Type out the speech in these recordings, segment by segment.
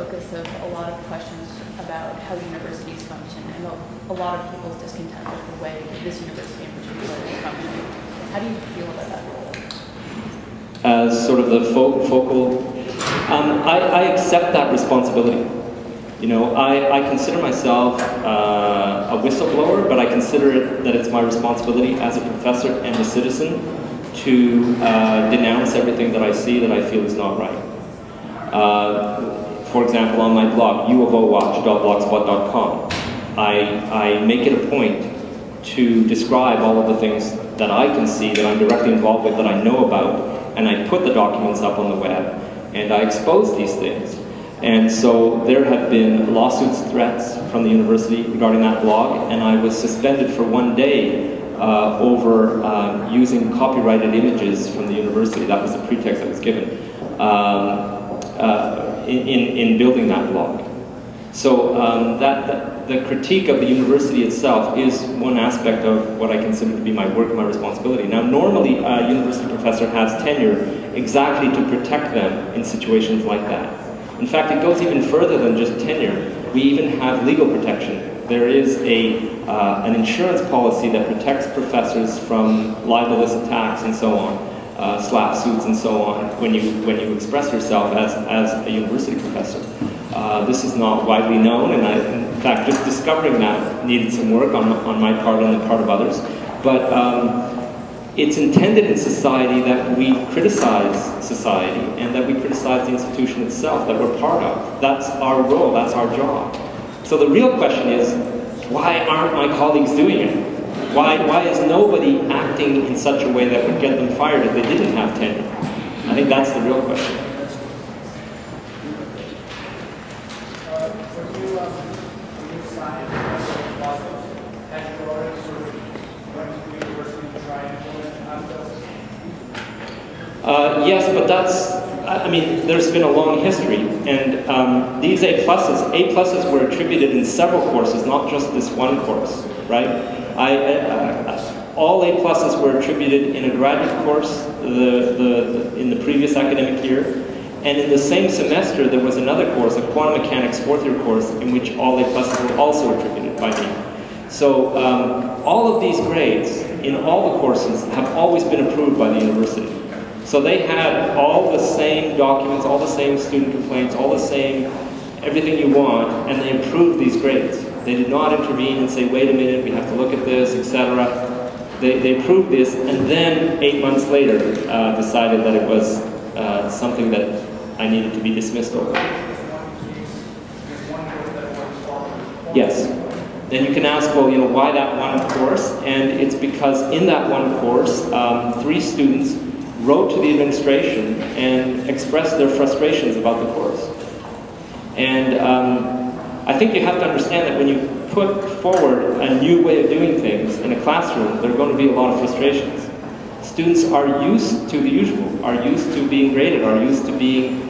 focus of a lot of questions about how universities function and a lot of people's discontent with the way this university in particular is functioning. How do you feel about that? As sort of the focal, I accept that responsibility. You know, I consider myself a whistleblower, but I consider it that it's my responsibility as a professor and a citizen to denounce everything that I see that I feel is not right. For example, on my blog, uofowatch.blogspot.com, I make it a point to describe all of the things that I can see, that I'm directly involved with, that I know about, and I put the documents up on the web, and I expose these things. And so there have been lawsuits, threats from the university regarding that blog, and I was suspended for 1 day over using copyrighted images from the university. That was the pretext that was given in building that blog. So the critique of the university itself is one aspect of what I consider to be my work and my responsibility. Now, normally a university professor has tenure exactly to protect them in situations like that. In fact, it goes even further than just tenure. We even have legal protection. There is an insurance policy that protects professors from libelous attacks and so on, slap suits and so on, when you express yourself as a university professor. This is not widely known, and in fact, just discovering that needed some work on my part and the part of others. But it's intended in society that we criticize society and that we criticize the institution itself that we're part of. That's our role, that's our job. So the real question is, why aren't my colleagues doing it? Why is nobody acting in such a way that would get them fired if they didn't have tenure? I think that's the real question. Yes, but that's, I mean, there's been a long history, and these A pluses were attributed in several courses, not just this one course, right? All A pluses were attributed in a graduate course in the previous academic year, and in the same semester there was another course, a quantum mechanics 4th year course, in which all A pluses were also attributed by me. So all of these grades in all the courses have always been approved by the university. So they had all the same documents, all the same student complaints, all the same everything you want, and they approved these grades. They did not intervene and say, wait a minute, we have to look at this, etc. They approved this, and then 8 months later decided that it was something that I needed to be dismissed over. Yes. Then you can ask, well, you know, why that one course? And it's because in that one course, 3 students wrote to the administration and expressed their frustrations about the course. And I think you have to understand that when you put forward a new way of doing things in a classroom, there are going to be a lot of frustrations. Students are used to the usual, are used to being graded, are used to being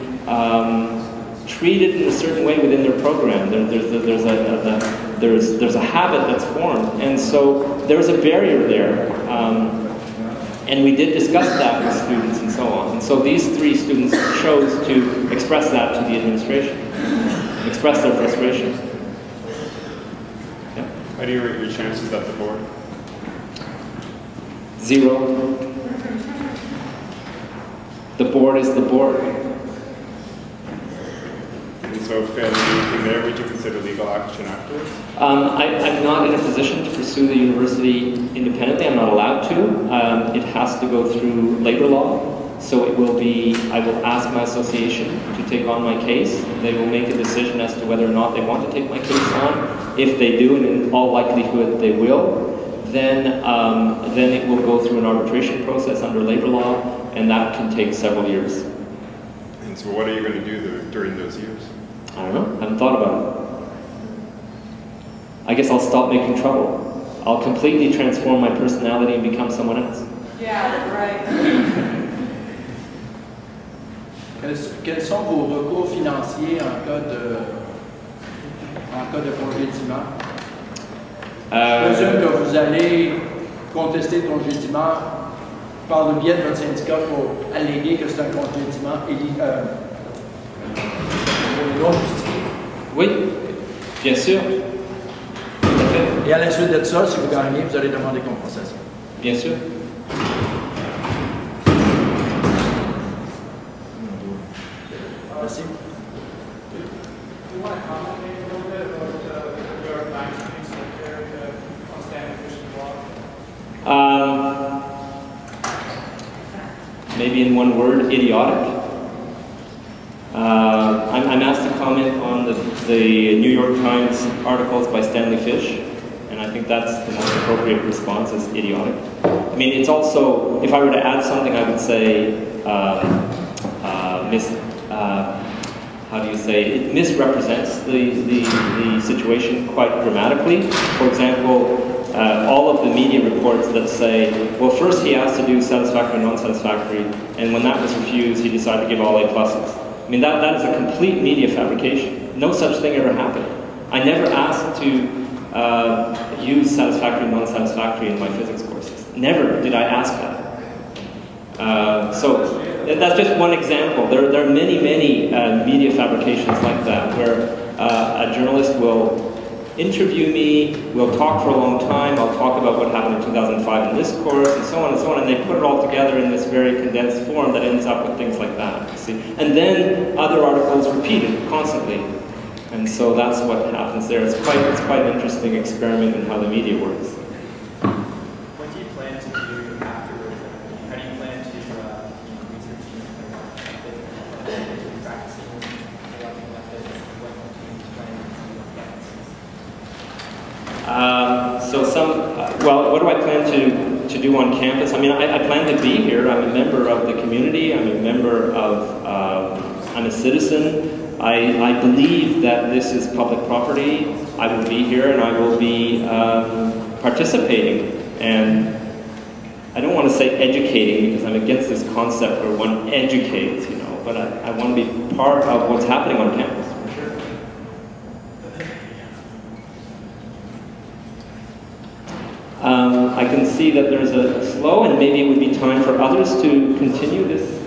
treated in a certain way within their program. There's a habit that's formed, and so there's a barrier there. And we did discuss that with students and so on. And so these 3 students chose to express that to the administration, express their frustration. Yeah. How do you rate your chances at the board? 0. The board is the board. And so if there was anything there, would you consider legal action afterwards? I'm not in a position to pursue the university independently. I'm not allowed to. It has to go through labor law. So it will be, I will ask my association to take on my case. They will make a decision as to whether or not they want to take my case on. If they do, and in all likelihood they will, then it will go through an arbitration process under labor law, and that can take several years. And so what are you going to do during those years? I don't know. I haven't thought about it. I guess I'll stop making trouble. I'll completely transform my personality and become someone else. Yeah, right. Quels sont vos recours financiers en cas de congédiement? Je présume que vous allez contester le congédiement par le biais de votre syndicat pour alléguer que c'est un congédiement non justifié. Oui, bien sûr. Tout à fait. Et à la suite de ça, si vous gagnez, vous allez demander compensation. Bien sûr. Merci. You want to comment maybe a little bit about the New York Times piece right there on standing fishing blog? Maybe in one word, idiotic. I'm asked to comment on the New York Times articles by Stanley Fish, and I think that's the most appropriate response, is idiotic. I mean, it's also, if I were to add something, I would say, how do you say, it misrepresents the situation quite dramatically. For example, all of the media reports that say, well, first he asked to do satisfactory and non-satisfactory, and when that was refused, he decided to give all A+. I mean, that is a complete media fabrication. No such thing ever happened. I never asked to use satisfactory and non-satisfactory in my physics courses. Never did I ask that. So that's just one example. There are many, many media fabrications like that, where a journalist will interview me, we'll talk for a long time, I'll talk about what happened in 2005 in this course, and so on and so on, and they put it all together in this very condensed form that ends up with things like that, you see. And then other articles repeat it constantly. And so that's what happens there. It's quite an interesting experiment in how the media works. What do you plan to do afterwards? How do you plan to research and practicing methods? What do you plan well, what do I plan to do on campus? I mean, I plan to be here. I'm a member of the community. I'm a member of, I'm a citizen. I believe that this is public property. I will be here and I will be participating. And I don't want to say educating, because I'm against this concept where one educates, you know, but I want to be part of what's happening on campus. I can see that there's a slow, and maybe it would be time for others to continue this